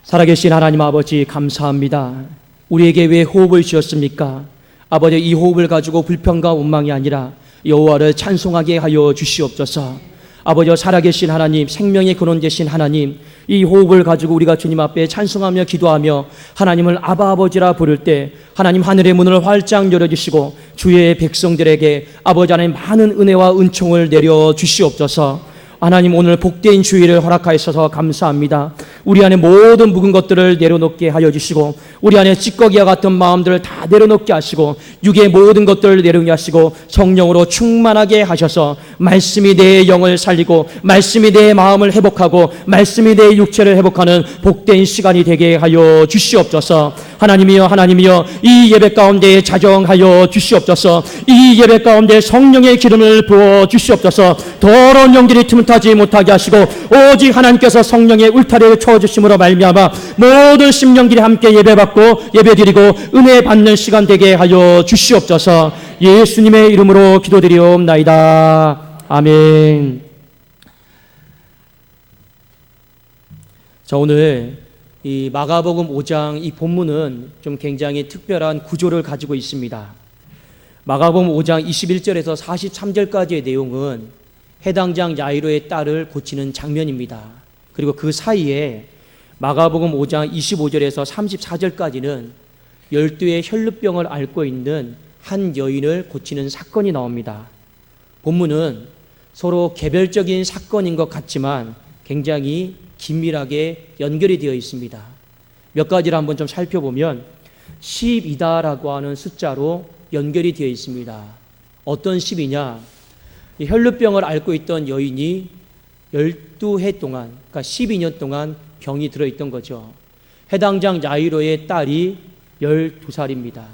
살아계신 하나님 아버지 감사합니다. 우리에게 왜 호흡을 주셨습니까? 아버지, 이 호흡을 가지고 불평과 원망이 아니라 여호와를 찬송하게 하여 주시옵소서. 아버지, 살아계신 하나님, 생명의 근원 되신 하나님, 이 호흡을 가지고 우리가 주님 앞에 찬송하며 기도하며 하나님을 아바 아버지라 부를 때 하나님 하늘의 문을 활짝 열어주시고 주의 백성들에게 아버지 하나님 많은 은혜와 은총을 내려주시옵소서. 하나님, 오늘 복된 주일을 허락하셔서 감사합니다. 우리 안에 모든 묵은 것들을 내려놓게 하여 주시고 우리 안에 찌꺼기와 같은 마음들을 다 내려놓게 하시고 육의 모든 것들을 내려놓게 하시고 성령으로 충만하게 하셔서 말씀이 내 영을 살리고 말씀이 내 마음을 회복하고 말씀이 내 육체를 회복하는 복된 시간이 되게 하여 주시옵소서. 하나님이여, 하나님이여, 이 예배 가운데 자정하여 주시옵소서. 이 예배 가운데 성령의 기름을 부어 주시옵소서. 더러운 영들이 틈타지 못하게 하시고 오직 하나님께서 성령의 울타리를 쳐주심으로 말미암아 모든 심령들이 함께 예배받고 예배드리고 은혜 받는 시간 되게 하여 주시옵소서. 예수님의 이름으로 기도드리옵나이다. 아멘. 자, 오늘 이 마가복음 5장 이 본문은 좀 굉장히 특별한 구조를 가지고 있습니다. 마가복음 5장 21절에서 43절까지의 내용은 해당장 야이로의 딸을 고치는 장면입니다. 그리고 그 사이에 마가복음 5장 25절에서 34절까지는 12의 혈루병을 앓고 있는 한 여인을 고치는 사건이 나옵니다. 본문은 서로 개별적인 사건인 것 같지만 굉장히 긴밀하게 연결이 되어 있습니다. 몇 가지를 한번 좀 살펴보면 12다라고 하는 숫자로 연결이 되어 있습니다. 어떤 10이냐? 혈루병을 앓고 있던 여인이 12해 동안, 그러니까 12년 동안 병이 들어있던 거죠. 해당장 야이로의 딸이 12살입니다.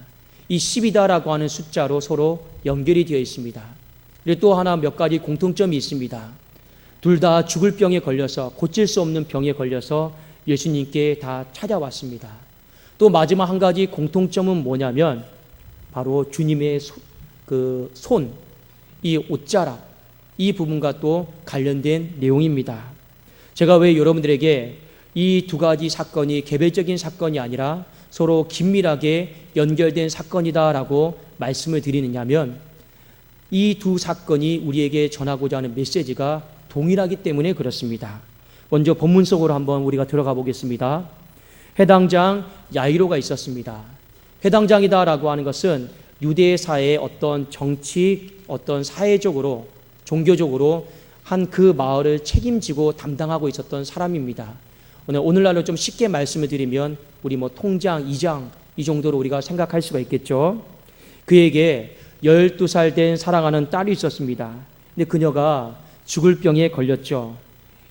이 10이다라고 하는 숫자로 서로 연결이 되어 있습니다. 그리고 또 하나 몇 가지 공통점이 있습니다. 둘 다 죽을 병에 걸려서, 고칠 수 없는 병에 걸려서 예수님께 다 찾아왔습니다. 또 마지막 한 가지 공통점은 뭐냐면 바로 주님의 손, 이 옷자락, 이 부분과 또 관련된 내용입니다. 제가 왜 여러분들에게 이 두 가지 사건이 개별적인 사건이 아니라 서로 긴밀하게 연결된 사건이다라고 말씀을 드리느냐면 이 두 사건이 우리에게 전하고자 하는 메시지가 동일하기 때문에 그렇습니다. 먼저 본문 속으로 한번 우리가 들어가 보겠습니다. 해당장 야이로가 있었습니다. 해당장이다라고 하는 것은 유대사의 어떤 정치, 어떤 사회적으로, 종교적으로 한 그 마을을 책임지고 담당하고 있었던 사람입니다. 오늘날로 좀 쉽게 말씀을 드리면 우리 통장, 이장 이 정도로 우리가 생각할 수가 있겠죠. 그에게 12살 된 사랑하는 딸이 있었습니다. 근데 그녀가 죽을 병에 걸렸죠.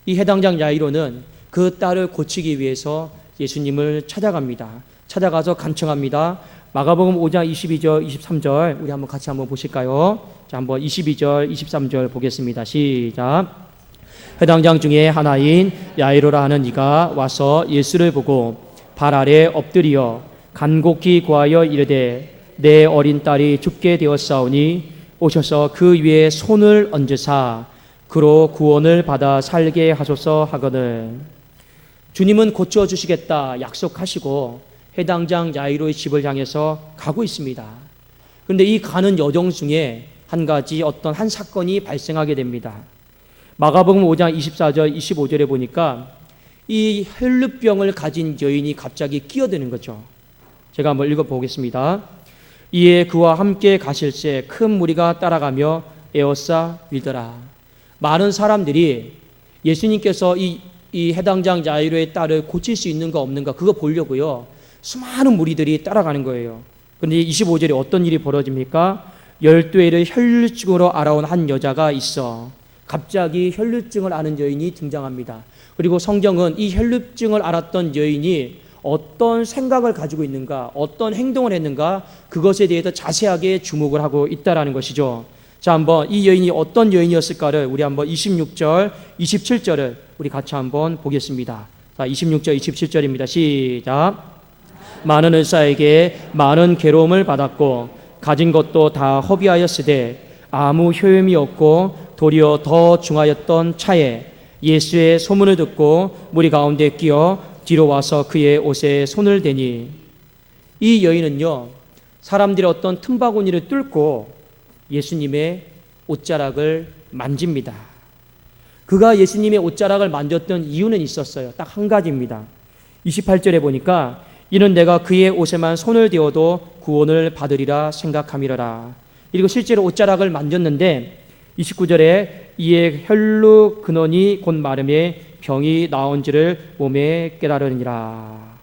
이 해당장 야이로는 그 딸을 고치기 위해서 예수님을 찾아갑니다. 찾아가서 간청합니다. 마가복음 5장 22절, 23절 우리 한번 같이 한번 보실까요? 자, 한번 22절, 23절 보겠습니다. 시작. 해당장 중에 하나인 야이로라 하는 이가 와서 예수를 보고 발 아래 엎드리어 간곡히 구하여 이르되 내 어린 딸이 죽게 되었사오니 오셔서 그 위에 손을 얹으사 그로 구원을 받아 살게 하소서 하거늘. 주님은 고쳐주시겠다 약속하시고 해당장 야이로의 집을 향해서 가고 있습니다. 그런데 이 가는 여정 중에 한 가지 어떤 한 사건이 발생하게 됩니다. 마가복음 5장 24절 25절에 보니까 이 혈루병을 가진 여인이 갑자기 끼어드는 거죠. 제가 한번 읽어보겠습니다. 이에 그와 함께 가실새 큰 무리가 따라가며 에워싸 밀더라. 많은 사람들이 예수님께서 이 해당장 야이로의 딸을 고칠 수 있는가 없는가 그거 보려고요. 수많은 무리들이 따라가는 거예요. 그런데 25절에 어떤 일이 벌어집니까? 12회를 혈루증으로 알아온 한 여자가 있어. 갑자기 혈루증을 아는 여인이 등장합니다. 그리고 성경은 이 혈루증을 알았던 여인이 어떤 생각을 가지고 있는가, 어떤 행동을 했는가 그것에 대해서 자세하게 주목을 하고 있다라는 것이죠. 자, 한번 이 여인이 어떤 여인이었을까를 우리 한번 26절, 27절을 우리 같이 한번 보겠습니다. 자, 26절, 27절입니다. 시작. 많은 의사에게 많은 괴로움을 받았고 가진 것도 다 허비하였으되 아무 효용이 없고 도리어 더 중하였던 차에 예수의 소문을 듣고 무리 가운데 끼어 뒤로 와서 그의 옷에 손을 대니 이 여인은요 사람들의 어떤 틈바구니를 뚫고 예수님의 옷자락을 만집니다. 그가 예수님의 옷자락을 만졌던 이유는 있었어요. 딱 한 가지입니다. 28절에 보니까 이는 내가 그의 옷에만 손을 대어도 구원을 받으리라 생각함이러라. 그리고 실제로 옷자락을 만졌는데 29절에 이에 혈루 근원이 곧 마름에 병이 나온지를 몸에 깨달으니라.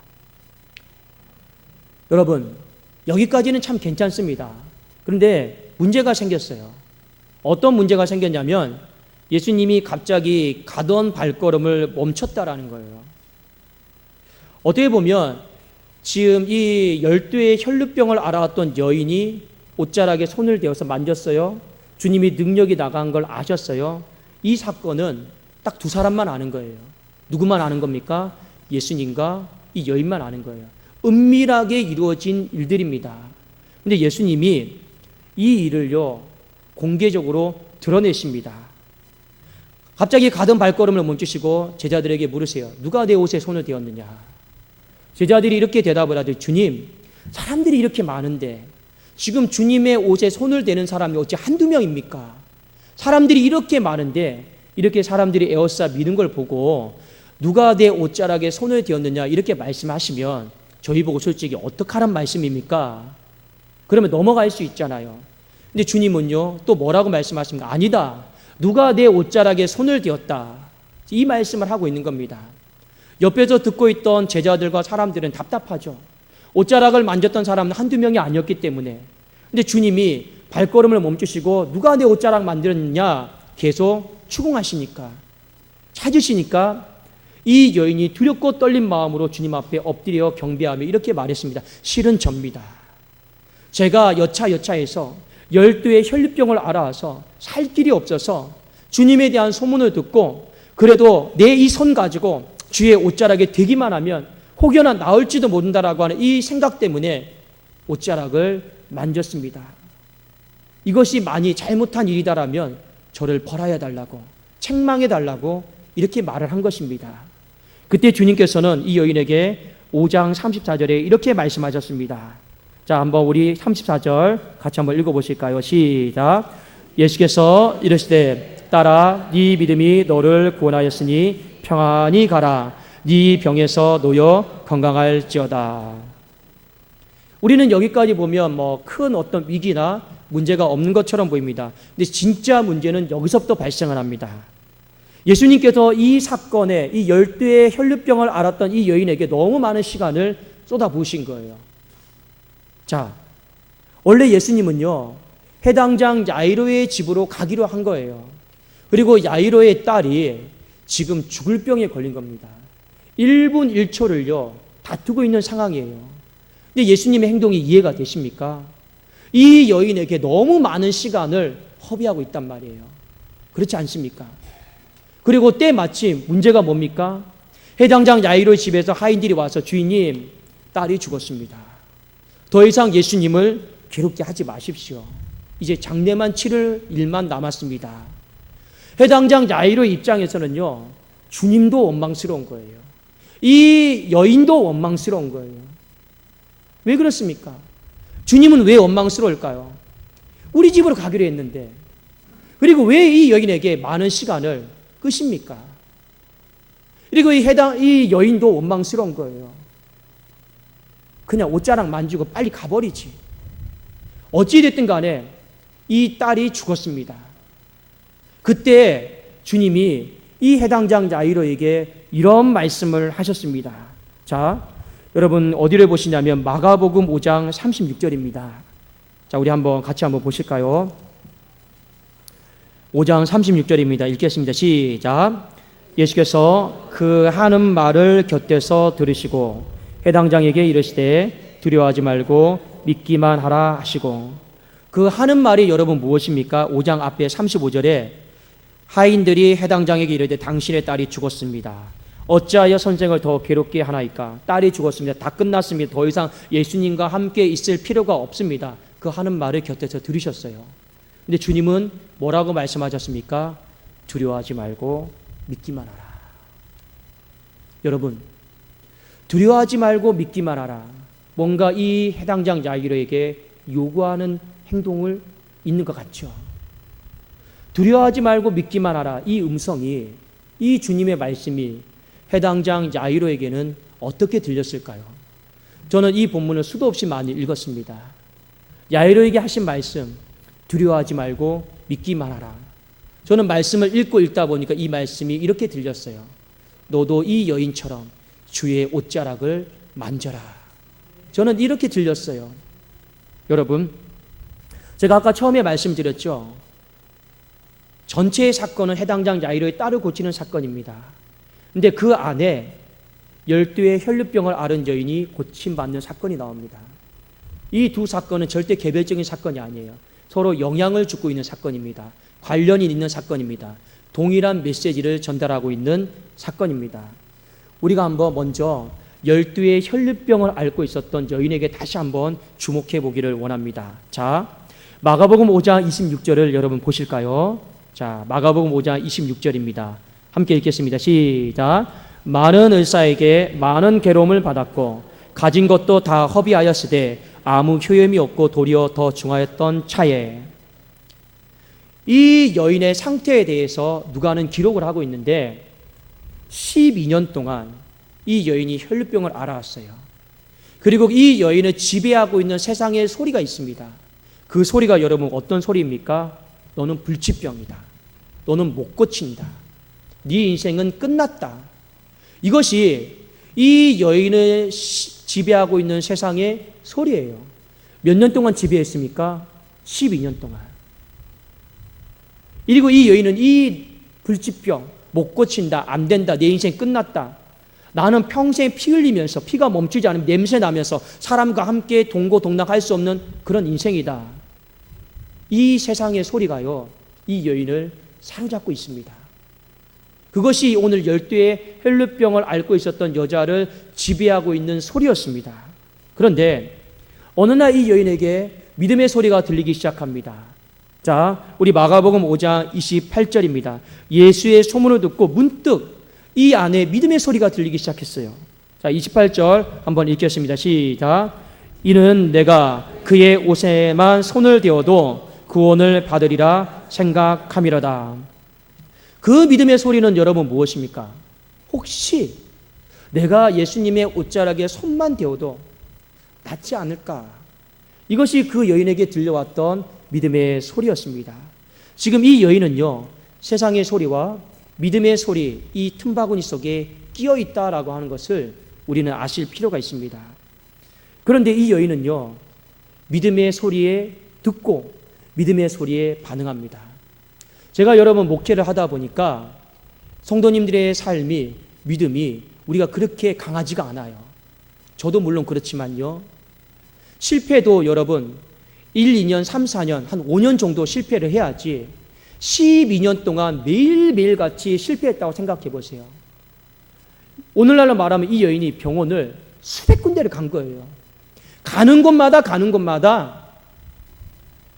여러분 여기까지는 참 괜찮습니다. 그런데 문제가 생겼어요. 어떤 문제가 생겼냐면 예수님이 갑자기 가던 발걸음을 멈췄다라는 거예요. 어떻게 보면 지금 이 12의 혈루병을 알아왔던 여인이 옷자락에 손을 대어서 만졌어요. 주님이 능력이 나간 걸 아셨어요. 이 사건은 딱 두 사람만 아는 거예요. 누구만 아는 겁니까? 예수님과 이 여인만 아는 거예요. 은밀하게 이루어진 일들입니다. 근데 예수님이 이 일을요 공개적으로 드러내십니다. 갑자기 가던 발걸음을 멈추시고 제자들에게 물으세요. 누가 내 옷에 손을 대었느냐? 제자들이 이렇게 대답을 하죠. 주님, 사람들이 이렇게 많은데 지금 주님의 옷에 손을 대는 사람이 어찌 한두 명입니까? 사람들이 이렇게 많은데 이렇게 사람들이 에워싸 미는 걸 보고 누가 내 옷자락에 손을 대었느냐 이렇게 말씀하시면 저희 보고 솔직히 어떡하란 말씀입니까? 그러면 넘어갈 수 있잖아요. 근데 주님은요 또 뭐라고 말씀하십니까? 아니다. 누가 내 옷자락에 손을 대었다. 이 말씀을 하고 있는 겁니다. 옆에서 듣고 있던 제자들과 사람들은 답답하죠. 옷자락을 만졌던 사람은 한두 명이 아니었기 때문에. 근데 주님이 발걸음을 멈추시고 누가 내 옷자락 만들었느냐 계속 추궁하시니까 찾으시니까 이 여인이 두렵고 떨린 마음으로 주님 앞에 엎드려 경배하며 이렇게 말했습니다. 실은 접니다. 제가 여차여차해서 12의 혈루병을 알아서 살 길이 없어서 주님에 대한 소문을 듣고 그래도 내 이 손 가지고 주의 옷자락에 대기만 하면 혹여나 나을지도 모른다라고 하는 이 생각 때문에 옷자락을 만졌습니다. 이것이 많이 잘못한 일이다라면 저를 벌하여 달라고 책망해 달라고 이렇게 말을 한 것입니다. 그때 주님께서는 이 여인에게 5장 34절에 이렇게 말씀하셨습니다. 자, 한번 우리 34절 같이 한번 읽어보실까요? 시작. 예수께서 이르시되 딸아 네 믿음이 너를 구원하였으니 평안히 가라. 네 병에서 놓여 건강할지어다. 우리는 여기까지 보면 뭐 큰 어떤 위기나 문제가 없는 것처럼 보입니다. 근데 진짜 문제는 여기서부터 발생을 합니다. 예수님께서 이 사건에 이 12의 혈루병을 앓았던 이 여인에게 너무 많은 시간을 쏟아부으신 거예요. 자, 원래 예수님은요 해당장 야이로의 집으로 가기로 한 거예요. 그리고 야이로의 딸이 지금 죽을 병에 걸린 겁니다. 1분 1초를요 다투고 있는 상황이에요. 근데 예수님의 행동이 이해가 되십니까? 이 여인에게 너무 많은 시간을 허비하고 있단 말이에요. 그렇지 않습니까? 그리고 때마침 문제가 뭡니까? 해당장 야이로의 집에서 하인들이 와서 주인님 딸이 죽었습니다. 더 이상 예수님을 괴롭게 하지 마십시오. 이제 장례만 치를 일만 남았습니다. 해당장 야이로의 입장에서는요 주님도 원망스러운 거예요. 이 여인도 원망스러운 거예요. 왜 그렇습니까? 주님은 왜 원망스러울까요? 우리 집으로 가기로 했는데 그리고 왜 이 여인에게 많은 시간을 끄십니까? 그리고 이 여인도 원망스러운 거예요. 그냥 옷자락 만지고 빨리 가버리지. 어찌됐든 간에 이 딸이 죽었습니다. 그때 주님이 이 해당장 야이로에게 이런 말씀을 하셨습니다. 자, 여러분 어디를 보시냐면 마가복음 5장 36절입니다. 자, 우리 같이 한번 보실까요? 5장 36절입니다. 읽겠습니다. 시작. 예수께서 그 하는 말을 곁에서 들으시고 해당장에게 이르시되 두려워하지 말고 믿기만 하라 하시고. 그 하는 말이 여러분 무엇입니까? 5장 앞에 35절에 하인들이 해당장에게 이르되 당신의 딸이 죽었습니다. 어찌하여 선생을 더 괴롭게 하나이까? 딸이 죽었습니다. 다 끝났습니다. 더 이상 예수님과 함께 있을 필요가 없습니다. 그 하는 말을 곁에서 들으셨어요. 근데 주님은 뭐라고 말씀하셨습니까? 두려워하지 말고 믿기만 하라. 여러분, 두려워하지 말고 믿기만 하라. 뭔가 이 해당장 야이로에게 요구하는 행동을 있는 것 같죠. 두려워하지 말고 믿기만 하라. 이 음성이, 이 주님의 말씀이 해당장 야이로에게는 어떻게 들렸을까요? 저는 이 본문을 수도 없이 많이 읽었습니다. 야이로에게 하신 말씀, 두려워하지 말고 믿기만 하라. 저는 말씀을 읽다 보니까 이 말씀이 이렇게 들렸어요. 너도 이 여인처럼 주의 옷자락을 만져라. 저는 이렇게 들렸어요. 여러분, 제가 아까 처음에 말씀드렸죠. 전체의 사건은 해당장 야이로의 딸을 고치는 사건입니다. 근데 그 안에 12의 혈류병을 앓은 여인이 고침받는 사건이 나옵니다. 이 두 사건은 절대 개별적인 사건이 아니에요. 서로 영향을 주고 있는 사건입니다. 관련이 있는 사건입니다. 동일한 메시지를 전달하고 있는 사건입니다. 우리가 한번 먼저 12의 혈류병을 앓고 있었던 여인에게 다시 한번 주목해 보기를 원합니다. 자, 마가복음 5장 26절을 여러분 보실까요? 자, 마가복음 5장 26절입니다. 함께 읽겠습니다. 시작. 많은 을사에게 많은 괴로움을 받았고 가진 것도 다 허비하였으되 아무 효염이 없고 도리어 더 중하였던 차에, 이 여인의 상태에 대해서 누가는 기록을 하고 있는데 12년 동안 이 여인이 혈류병을 앓아왔어요. 그리고 이 여인을 지배하고 있는 세상의 소리가 있습니다. 그 소리가 여러분 어떤 소리입니까? 너는 불치병이다. 너는 못 고친다. 네 인생은 끝났다. 이것이 이 여인을 지배하고 있는 세상의 소리예요. 몇 년 동안 지배했습니까? 12년 동안. 그리고 이 여인은 이 불치병, 못 고친다, 안 된다, 내 인생 끝났다. 나는 평생 피 흘리면서 피가 멈추지 않으면 냄새 나면서 사람과 함께 동고동락할 수 없는 그런 인생이다. 이 세상의 소리가요, 이 여인을 사로잡고 있습니다. 그것이 오늘 12의 혈류병을 앓고 있었던 여자를 지배하고 있는 소리였습니다. 그런데 어느 날 이 여인에게 믿음의 소리가 들리기 시작합니다. 자, 우리 마가복음 5장 28절입니다. 예수의 소문을 듣고 문득 이 안에 믿음의 소리가 들리기 시작했어요. 자, 28절 한번 읽겠습니다. 시작. 이는 내가 그의 옷에만 손을 대어도 구원을 받으리라 생각함이로다. 그 믿음의 소리는 여러분 무엇입니까? 혹시 내가 예수님의 옷자락에 손만 대어도 낫지 않을까? 이것이 그 여인에게 들려왔던 믿음의 소리였습니다. 지금 이 여인은요, 세상의 소리와 믿음의 소리, 이 틈바구니 속에 끼어 있다라고 하는 것을 우리는 아실 필요가 있습니다. 그런데 이 여인은요, 믿음의 소리에 듣고 믿음의 소리에 반응합니다. 제가 여러분 목회를 하다 보니까 성도님들의 삶이, 믿음이 우리가 그렇게 강하지가 않아요. 저도 물론 그렇지만요, 실패도 여러분 1, 2년, 3, 4년, 한 5년 정도 실패를 해야지 12년 동안 매일매일 같이 실패했다고 생각해 보세요. 오늘날로 말하면 이 여인이 병원을 수백 군데를 간 거예요. 가는 곳마다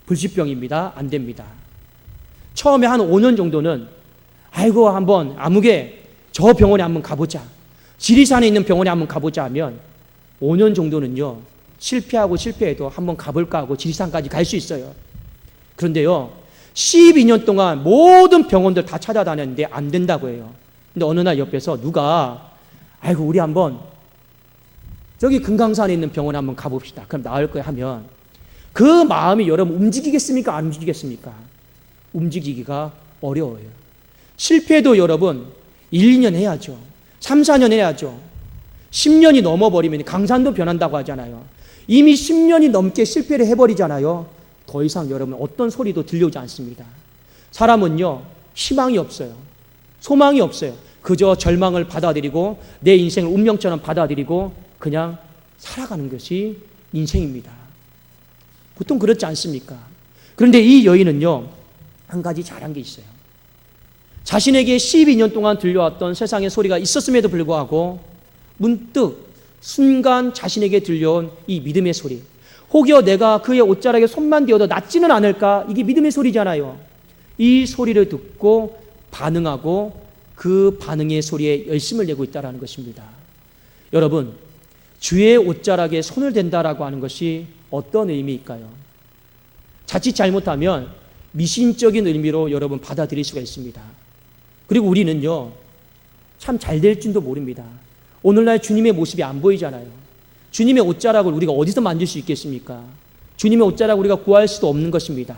불치병입니다. 안 됩니다. 처음에 한 5년 정도는 아이고 한번 아무개 저 병원에 한번 가보자, 지리산에 있는 병원에 한번 가보자 하면 5년 정도는요, 실패해도 한번 가볼까 하고 지리산까지 갈 수 있어요. 그런데요, 12년 동안 모든 병원들 다 찾아다녔는데 안 된다고 해요. 근데 어느 날 옆에서 누가 아이고 우리 한번 저기 금강산에 있는 병원에 한번 가봅시다. 그럼 나을 거야 하면 그 마음이 여러분 움직이겠습니까? 안 움직이겠습니까? 움직이기가 어려워요. 실패도 여러분 1, 2년 해야죠. 3, 4년 해야죠. 10년이 넘어버리면 강산도 변한다고 하잖아요. 이미 10년이 넘게 실패를 해버리잖아요. 더 이상 여러분 어떤 소리도 들려오지 않습니다. 사람은요, 희망이 없어요. 소망이 없어요. 그저 절망을 받아들이고 내 인생을 운명처럼 받아들이고 그냥 살아가는 것이 인생입니다. 보통 그렇지 않습니까? 그런데 이 여인은요, 한 가지 잘한 게 있어요. 자신에게 12년 동안 들려왔던 세상의 소리가 있었음에도 불구하고 문득 순간 자신에게 들려온 이 믿음의 소리, 혹여 내가 그의 옷자락에 손만 대어도 낫지는 않을까? 이게 믿음의 소리잖아요. 이 소리를 듣고 반응하고 그 반응의 소리에 열심을 내고 있다는 것입니다. 여러분, 주의 옷자락에 손을 댄다라고 하는 것이 어떤 의미일까요? 자칫 잘못하면 미신적인 의미로 여러분 받아들일 수가 있습니다. 그리고 우리는요, 참 잘 될 줄도 모릅니다. 오늘날 주님의 모습이 안 보이잖아요. 주님의 옷자락을 우리가 어디서 만질 수 있겠습니까? 주님의 옷자락을 우리가 구할 수도 없는 것입니다.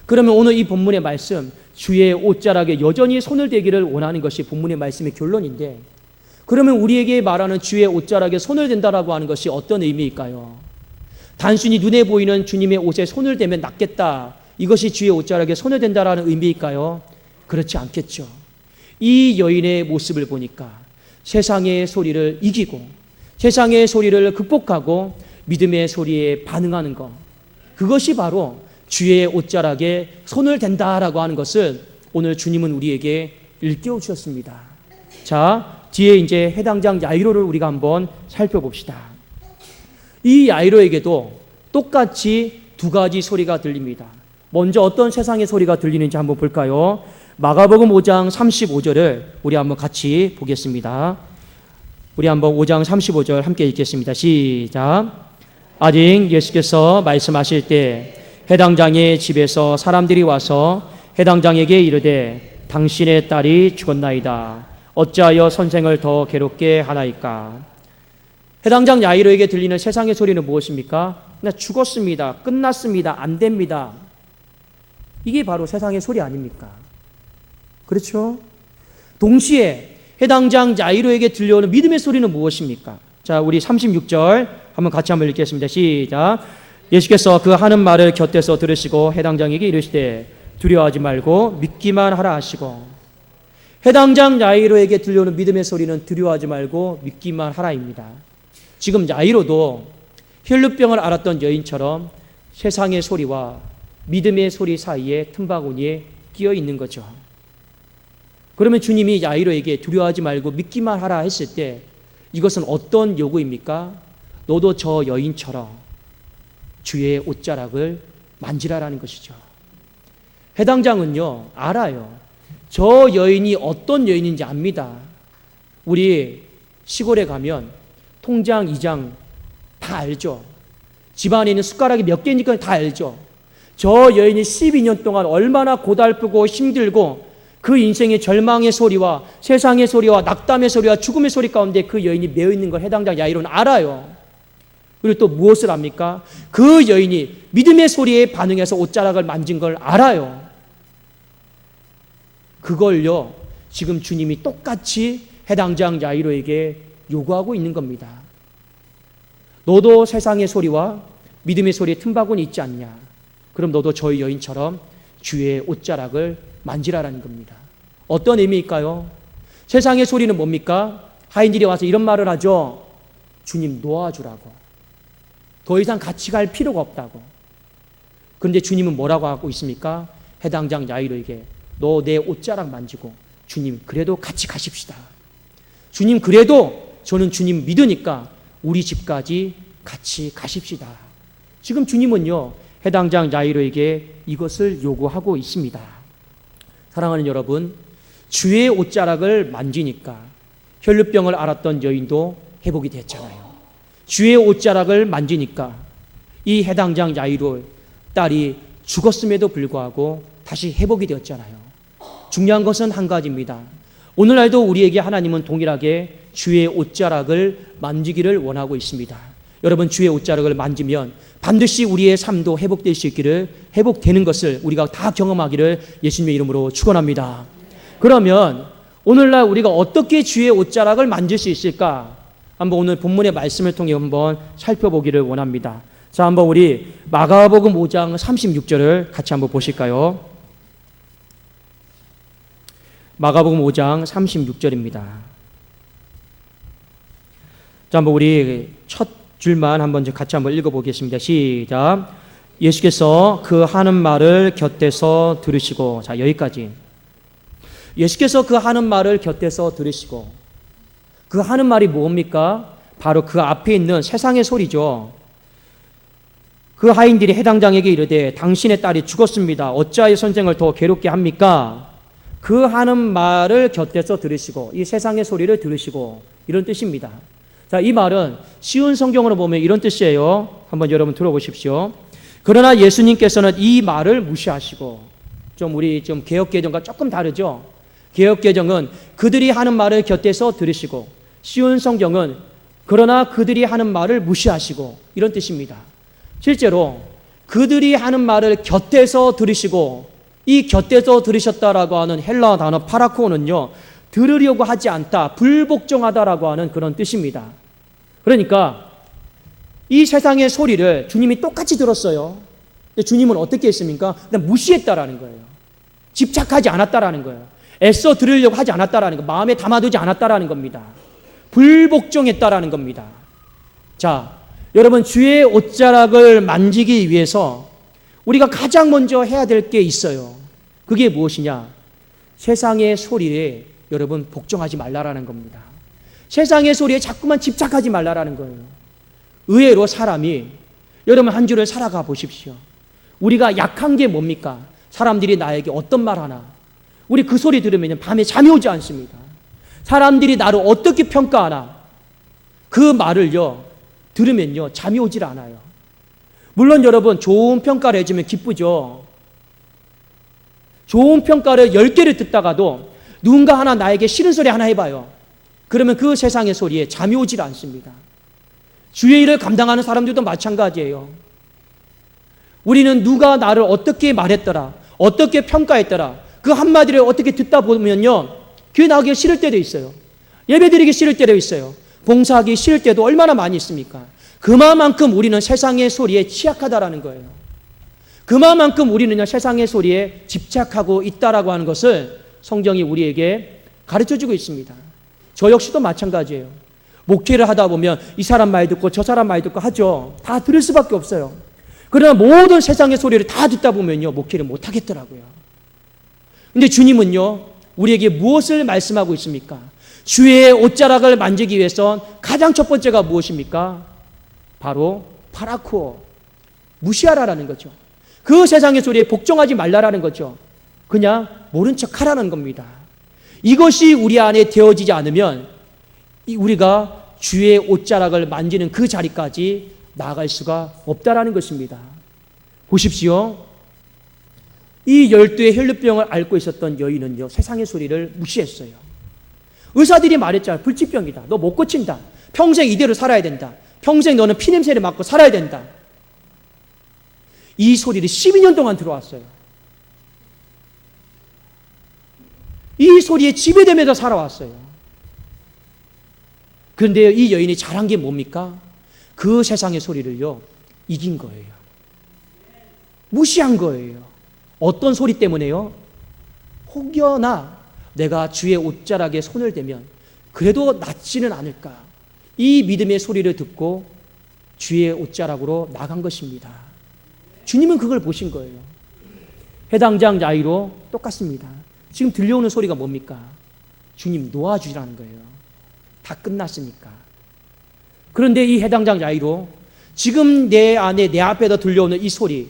그러면 오늘 이 본문의 말씀, 주의 옷자락에 여전히 손을 대기를 원하는 것이 본문의 말씀의 결론인데, 그러면 우리에게 말하는 주의 옷자락에 손을 댄다라고 하는 것이 어떤 의미일까요? 단순히 눈에 보이는 주님의 옷에 손을 대면 낫겠다, 이것이 주의 옷자락에 손을 댄다라는 의미일까요? 그렇지 않겠죠. 이 여인의 모습을 보니까 세상의 소리를 이기고 세상의 소리를 극복하고 믿음의 소리에 반응하는 것, 그것이 바로 주의 옷자락에 손을 댄다라고 하는 것을 오늘 주님은 우리에게 일깨워 주셨습니다. 자, 뒤에 이제 해당장 야이로를 우리가 한번 살펴봅시다. 이 야이로에게도 똑같이 두 가지 소리가 들립니다. 먼저 어떤 세상의 소리가 들리는지 한번 볼까요? 마가복음 5장 35절을 우리 한번 같이 보겠습니다. 우리 한번 5장 35절 함께 읽겠습니다. 시작. 아직 예수께서 말씀하실 때 해당장의 집에서 사람들이 와서 해당장에게 이르되 당신의 딸이 죽었나이다. 어찌하여 선생을 더 괴롭게 하나이까? 해당장 야이로에게 들리는 세상의 소리는 무엇입니까? 나 죽었습니다. 끝났습니다. 안 됩니다. 이게 바로 세상의 소리 아닙니까? 그렇죠? 동시에 해당장 야이로에게 들려오는 믿음의 소리는 무엇입니까? 자, 우리 36절 한번 같이 한번 읽겠습니다. 시작. 예수께서 그 하는 말을 곁에서 들으시고 해당장에게 이르시되 두려워하지 말고 믿기만 하라 하시고, 해당장 야이로에게 들려오는 믿음의 소리는 두려워하지 말고 믿기만 하라입니다. 지금 야이로도 혈루병을 앓았던 여인처럼 세상의 소리와 믿음의 소리 사이에 틈바구니에 끼어 있는 거죠. 그러면 주님이 야이로에게 두려워하지 말고 믿기만 하라 했을 때 이것은 어떤 요구입니까? 너도 저 여인처럼 주의 옷자락을 만지라라는 것이죠. 해당장은요, 알아요. 저 여인이 어떤 여인인지 압니다. 우리 시골에 가면 통장, 이장 다 알죠. 집안에 있는 숟가락이 몇 개니까 다 알죠. 저 여인이 12년 동안 얼마나 고달프고 힘들고 그 인생의 절망의 소리와 세상의 소리와 낙담의 소리와 죽음의 소리 가운데 그 여인이 매여 있는 걸 해당장 야이로는 알아요. 그리고 또 무엇을 압니까? 그 여인이 믿음의 소리에 반응해서 옷자락을 만진 걸 알아요. 그걸요, 지금 주님이 똑같이 해당장 야이로에게 요구하고 있는 겁니다. 너도 세상의 소리와 믿음의 소리에 틈바구니 있지 않냐? 그럼 너도 저희 여인처럼 주의 옷자락을 만지라라는 겁니다. 어떤 의미일까요? 세상의 소리는 뭡니까? 하인들이 와서 이런 말을 하죠. 주님 놓아주라고. 더 이상 같이 갈 필요가 없다고. 그런데 주님은 뭐라고 하고 있습니까? 해당장 야이로에게 너 내 옷자락 만지고 주님 그래도 같이 가십시다. 주님 그래도 저는 주님 믿으니까 우리 집까지 같이 가십시다. 지금 주님은요, 해당장 야이로에게 이것을 요구하고 있습니다. 사랑하는 여러분, 주의 옷자락을 만지니까 혈루병을 앓았던 여인도 회복이 됐잖아요. 주의 옷자락을 만지니까 이 해당장 야이로 딸이 죽었음에도 불구하고 다시 회복이 되었잖아요. 중요한 것은 한 가지입니다. 오늘날도 우리에게 하나님은 동일하게 주의 옷자락을 만지기를 원하고 있습니다. 여러분, 주의 옷자락을 만지면 반드시 우리의 삶도 회복될 수 있기를, 회복되는 것을 우리가 다 경험하기를 예수님의 이름으로 축원합니다. 그러면 오늘날 우리가 어떻게 주의 옷자락을 만질 수 있을까? 한번 오늘 본문의 말씀을 통해 한번 살펴보기를 원합니다. 자, 한번 우리 마가복음 5장 36절을 같이 한번 보실까요? 마가복음 5장 36절입니다. 자, 한번 우리 첫 줄만 한번 같이 한번 읽어보겠습니다. 시작. 예수께서 그 하는 말을 곁에서 들으시고, 자, 여기까지. 예수께서 그 하는 말을 곁에서 들으시고, 그 하는 말이 뭡니까? 바로 그 앞에 있는 세상의 소리죠. 그 하인들이 해당장에게 이르되 당신의 딸이 죽었습니다. 어찌하여 선생을 더 괴롭게 합니까? 그 하는 말을 곁에서 들으시고, 이 세상의 소리를 들으시고, 이런 뜻입니다. 자, 이 말은 쉬운 성경으로 보면 이런 뜻이에요. 한번 여러분 들어보십시오. 그러나 예수님께서는 이 말을 무시하시고, 우리 개역개정과 조금 다르죠? 개역개정은 그들이 하는 말을 곁에서 들으시고, 쉬운 성경은 그러나 그들이 하는 말을 무시하시고, 이런 뜻입니다. 실제로 그들이 하는 말을 곁에서 들으시고, 이 곁에서 들으셨다라고 하는 헬라어 단어 파라코는요, 들으려고 하지 않다, 불복종하다라고 하는 그런 뜻입니다. 그러니까 이 세상의 소리를 주님이 똑같이 들었어요. 근데 주님은 어떻게 했습니까? 그냥 무시했다라는 거예요. 집착하지 않았다라는 거예요. 애써 들으려고 하지 않았다라는 거, 마음에 담아두지 않았다라는 겁니다. 불복종했다라는 겁니다. 자, 여러분, 주의 옷자락을 만지기 위해서 우리가 가장 먼저 해야 될 게 있어요. 그게 무엇이냐? 세상의 소리에 여러분 복종하지 말라라는 겁니다. 세상의 소리에 자꾸만 집착하지 말라라는 거예요. 의외로 사람이, 여러분 한 주를 살아가 보십시오. 우리가 약한 게 뭡니까? 사람들이 나에게 어떤 말 하나, 우리 그 소리 들으면 밤에 잠이 오지 않습니다. 사람들이 나를 어떻게 평가하나, 그 말을요 들으면요 잠이 오질 않아요. 물론 여러분 좋은 평가를 해주면 기쁘죠. 좋은 평가를 10개를 듣다가도 누군가 하나 나에게 싫은 소리 하나 해봐요. 그러면 그 세상의 소리에 잠이 오질 않습니다. 주의 일을 감당하는 사람들도 마찬가지예요. 우리는 누가 나를 어떻게 말했더라, 어떻게 평가했더라, 그 한마디를 어떻게 듣다 보면요 교회 나가기 싫을 때도 있어요. 예배드리기 싫을 때도 있어요. 봉사하기 싫을 때도 얼마나 많이 있습니까? 그만큼 우리는 세상의 소리에 취약하다라는 거예요. 그만큼 우리는 세상의 소리에 집착하고 있다라고 하는 것을 성경이 우리에게 가르쳐주고 있습니다. 저 역시도 마찬가지예요. 목회를 하다 보면 이 사람 말 듣고 저 사람 말 듣고 하죠. 다 들을 수밖에 없어요. 그러나 모든 세상의 소리를 다 듣다 보면요 목회를 못 하겠더라고요. 근데 주님은요 우리에게 무엇을 말씀하고 있습니까? 주의 옷자락을 만지기 위해선 가장 첫 번째가 무엇입니까? 바로 파라쿠어, 무시하라라는 거죠. 그 세상의 소리에 복종하지 말라라는 거죠. 그냥 모른 척 하라는 겁니다. 이것이 우리 안에 되어지지 않으면 우리가 주의 옷자락을 만지는 그 자리까지 나아갈 수가 없다라는 것입니다. 보십시오. 이 12의 혈루병을 앓고 있었던 여인은요 세상의 소리를 무시했어요. 의사들이 말했잖아요. 불치병이다. 너 못 고친다. 평생 이대로 살아야 된다. 평생 너는 피냄새를 맡고 살아야 된다. 이 소리를 12년 동안 들어왔어요. 이 소리에 지배되면서 살아왔어요. 그런데 이 여인이 잘한 게 뭡니까? 그 세상의 소리를요 이긴 거예요. 무시한 거예요. 어떤 소리 때문에요? 혹여나 내가 주의 옷자락에 손을 대면 그래도 낫지는 않을까, 이 믿음의 소리를 듣고 주의 옷자락으로 나간 것입니다. 주님은 그걸 보신 거예요. 해당장 야이로 똑같습니다. 지금 들려오는 소리가 뭡니까? 주님 놓아주라는 거예요. 다 끝났으니까. 그런데 이 해당장 야이로 지금 내 안에 내 앞에다 들려오는 이 소리,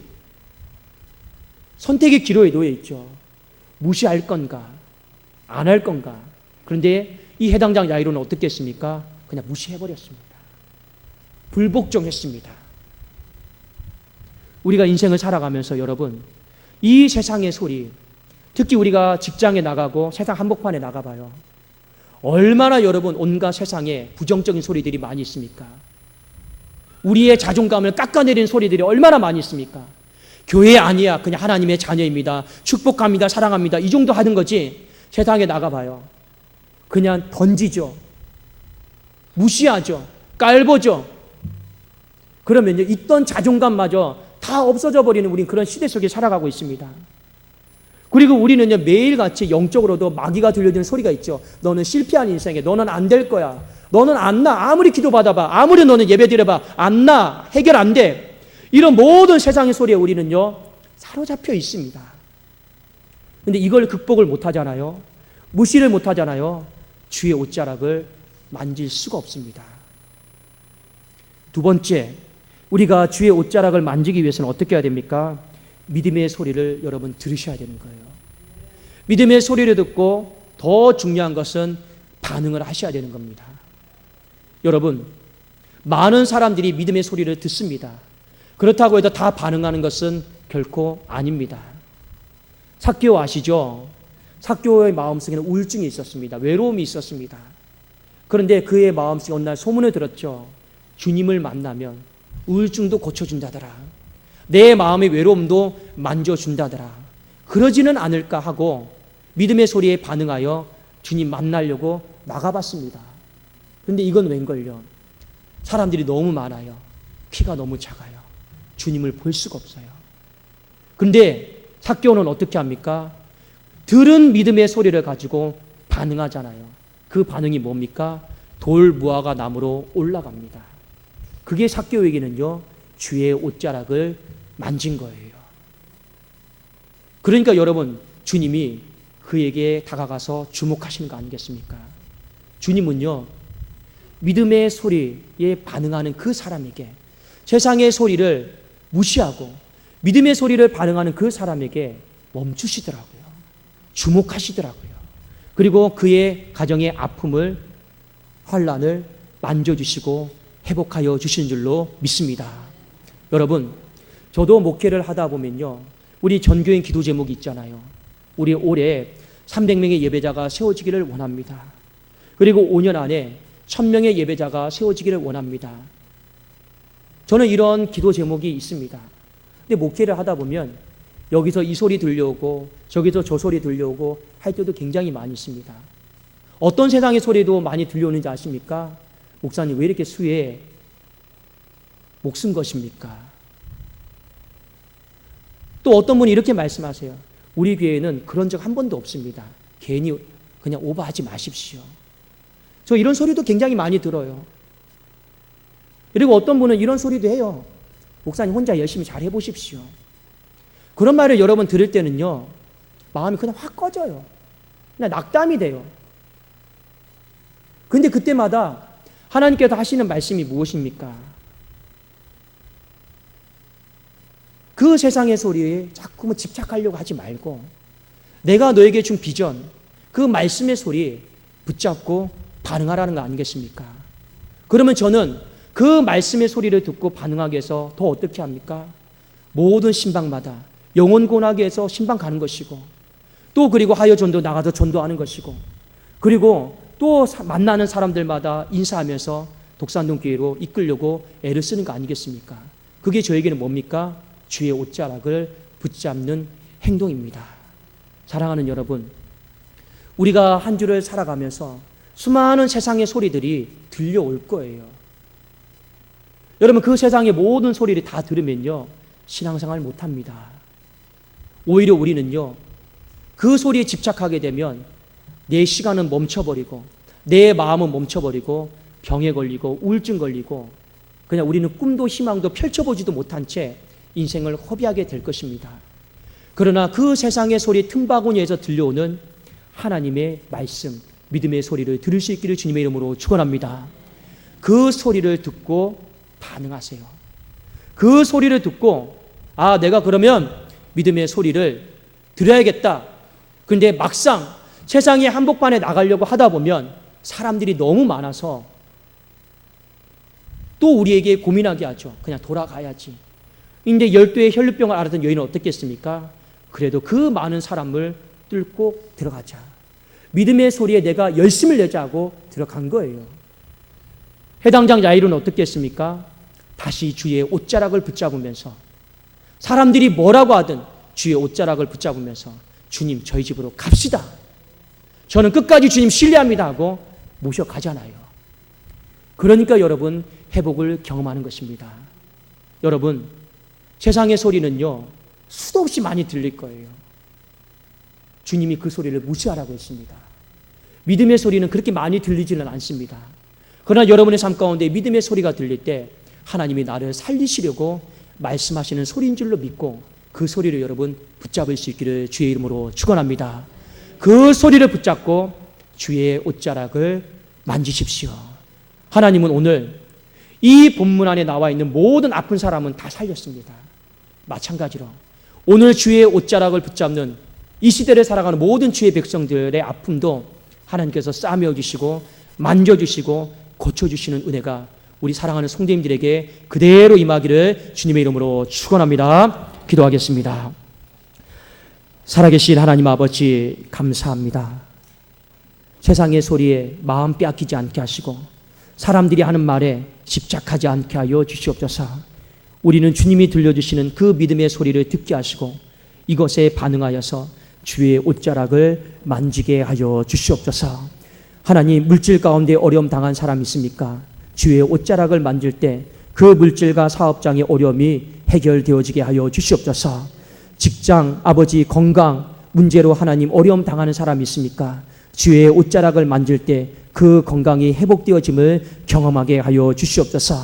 선택의 기로에 놓여 있죠. 무시할 건가 안 할 건가. 그런데 이 해당장 야이로는 어떻게 했습니까? 그냥 무시해버렸습니다. 불복종했습니다. 우리가 인생을 살아가면서 여러분 이 세상의 소리, 특히 우리가 직장에 나가고 세상 한복판에 나가봐요. 얼마나 여러분 온갖 세상에 부정적인 소리들이 많이 있습니까? 우리의 자존감을 깎아내리는 소리들이 얼마나 많이 있습니까? 교회 아니야, 그냥 하나님의 자녀입니다, 축복합니다, 사랑합니다, 이 정도 하는 거지. 세상에 나가봐요. 그냥 던지죠. 무시하죠. 깔보죠. 그러면요 있던 자존감마저 다 없어져 버리는 우린 그런 시대 속에 살아가고 있습니다. 그리고 우리는요 매일같이 영적으로도 마귀가 들려주는 소리가 있죠. 너는 실패한 인생에, 너는 안 될 거야, 너는 안 나, 아무리 기도 받아봐, 아무리 너는 예배 드려봐, 안 나, 해결 안 돼. 이런 모든 세상의 소리에 우리는요 사로잡혀 있습니다. 그런데 이걸 극복을 못 하잖아요. 무시를 못 하잖아요. 주의 옷자락을 만질 수가 없습니다. 두 번째, 우리가 주의 옷자락을 만지기 위해서는 어떻게 해야 됩니까? 믿음의 소리를 여러분 들으셔야 되는 거예요. 믿음의 소리를 듣고 더 중요한 것은 반응을 하셔야 되는 겁니다. 여러분, 많은 사람들이 믿음의 소리를 듣습니다. 그렇다고 해도 다 반응하는 것은 결코 아닙니다. 삭개오 아시죠? 삭개오의 마음속에는 우울증이 있었습니다. 외로움이 있었습니다. 그런데 그의 마음속에 어느 날 소문을 들었죠. 주님을 만나면 우울증도 고쳐준다더라. 내 마음의 외로움도 만져준다더라. 그러지는 않을까 하고 믿음의 소리에 반응하여 주님 만나려고 나가봤습니다. 그런데 이건 웬걸요? 사람들이 너무 많아요. 키가 너무 작아요. 주님을 볼 수가 없어요. 그런데 삭개오는 어떻게 합니까? 들은 믿음의 소리를 가지고 반응하잖아요. 그 반응이 뭡니까? 돌 무화과 나무로 올라갑니다. 그게 삭개오에게는요, 주의 옷자락을 만진 거예요. 그러니까 여러분, 주님이 그에게 다가가서 주목하시는 거 아니겠습니까? 주님은요, 믿음의 소리에 반응하는 그 사람에게, 세상의 소리를 무시하고 믿음의 소리를 반응하는 그 사람에게 멈추시더라고요. 주목하시더라고요. 그리고 그의 가정의 아픔을, 환난을 만져주시고 회복하여 주시는 줄로 믿습니다. 여러분, 저도 목회를 하다 보면요, 우리 전교인 기도 제목이 있잖아요. 우리 올해 300명의 예배자가 세워지기를 원합니다. 그리고 5년 안에 1000명의 예배자가 세워지기를 원합니다. 저는 이런 기도 제목이 있습니다. 근데 목회를 하다 보면 여기서 이 소리 들려오고 저기서 저 소리 들려오고 할 때도 굉장히 많이 있습니다. 어떤 세상의 소리도 많이 들려오는지 아십니까? 목사님, 왜 이렇게 수에 목숨 것입니까? 또 어떤 분이 이렇게 말씀하세요. 우리 교회는 그런 적 한 번도 없습니다. 괜히 그냥 오버하지 마십시오. 저 이런 소리도 굉장히 많이 들어요. 그리고 어떤 분은 이런 소리도 해요. 목사님 혼자 열심히 잘 해보십시오. 그런 말을 여러분 들을 때는요, 마음이 그냥 확 꺼져요. 그냥 낙담이 돼요. 그런데 그때마다 하나님께서 하시는 말씀이 무엇입니까? 그 세상의 소리에 자꾸 집착하려고 하지 말고 내가 너에게 준 비전, 그 말씀의 소리 붙잡고 반응하라는 거 아니겠습니까? 그러면 저는 그 말씀의 소리를 듣고 반응하기 위해서 더 어떻게 합니까? 모든 신방마다 영혼곤하게 해서 신방 가는 것이고, 또 그리고 하여전도 나가서 전도하는 것이고, 그리고 또 만나는 사람들마다 인사하면서 독산동교회로 이끌려고 애를 쓰는 거 아니겠습니까? 그게 저에게는 뭡니까? 주의 옷자락을 붙잡는 행동입니다. 사랑하는 여러분, 우리가 한 주를 살아가면서 수많은 세상의 소리들이 들려올 거예요. 여러분, 그 세상의 모든 소리를 다 들으면요, 신앙생활 못합니다. 오히려 우리는요, 그 소리에 집착하게 되면 내 시간은 멈춰버리고 내 마음은 멈춰버리고 병에 걸리고 우울증 걸리고 그냥 우리는 꿈도 희망도 펼쳐보지도 못한 채 인생을 허비하게 될 것입니다. 그러나 그 세상의 소리 틈바구니에서 들려오는 하나님의 말씀, 믿음의 소리를 들을 수 있기를 주님의 이름으로 축원합니다. 그 소리를 듣고 반응하세요. 그 소리를 듣고 내가 그러면 믿음의 소리를 들어야겠다. 그런데 막상 세상의 한복판에 나가려고 하다 보면 사람들이 너무 많아서 또 우리에게 고민하게 하죠. 그냥 돌아가야지. 근데 12의 혈루병을 앓았던 여인은 어떻겠습니까? 그래도 그 많은 사람을 뚫고 들어가자. 믿음의 소리에 내가 열심을 내자고 들어간 거예요. 해당장 야이로는 어떻겠습니까? 다시 주의 옷자락을 붙잡으면서 사람들이 뭐라고 하든 주의 옷자락을 붙잡으면서 주님, 저희 집으로 갑시다. 저는 끝까지 주님 신뢰합니다 하고 모셔가잖아요. 그러니까 여러분, 회복을 경험하는 것입니다. 여러분, 세상의 소리는요, 수도 없이 많이 들릴 거예요. 주님이 그 소리를 무시하라고 했습니다. 믿음의 소리는 그렇게 많이 들리지는 않습니다. 그러나 여러분의 삶 가운데 믿음의 소리가 들릴 때 하나님이 나를 살리시려고 말씀하시는 소리인 줄로 믿고 그 소리를 여러분 붙잡을 수 있기를 주의 이름으로 축원합니다. 그 소리를 붙잡고 주의 옷자락을 만지십시오. 하나님은 오늘 이 본문 안에 나와 있는 모든 아픈 사람은 다 살렸습니다. 마찬가지로 오늘 주의 옷자락을 붙잡는 이 시대를 살아가는 모든 주의 백성들의 아픔도 하나님께서 싸매어 주시고 만져주시고 고쳐주시는 은혜가 우리 사랑하는 성도님들에게 그대로 임하기를 주님의 이름으로 축원합니다. 기도하겠습니다. 살아계신 하나님 아버지 감사합니다. 세상의 소리에 마음 빼앗기지 않게 하시고 사람들이 하는 말에 집착하지 않게 하여 주시옵소서. 우리는 주님이 들려주시는 그 믿음의 소리를 듣게 하시고 이것에 반응하여서 주의 옷자락을 만지게 하여 주시옵소서. 하나님, 물질 가운데 어려움 당한 사람 있습니까? 주의 옷자락을 만질 때 그 물질과 사업장의 어려움이 해결되어지게 하여 주시옵소서. 직장, 아버지 건강 문제로 하나님 어려움 당하는 사람 있습니까? 주의 옷자락을 만질 때 그 건강이 회복되어짐을 경험하게 하여 주시옵소서.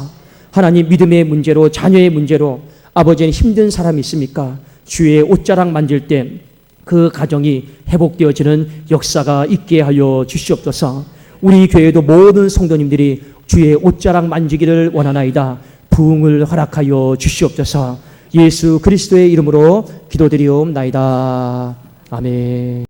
하나님, 믿음의 문제로 자녀의 문제로 아버지는 힘든 사람이 있습니까? 주의 옷자락 만질 때 그 가정이 회복되어지는 역사가 있게 하여 주시옵소서. 우리 교회도 모든 성도님들이 주의 옷자락 만지기를 원하나이다. 부흥을 허락하여 주시옵소서. 예수 그리스도의 이름으로 기도드리옵나이다. 아멘.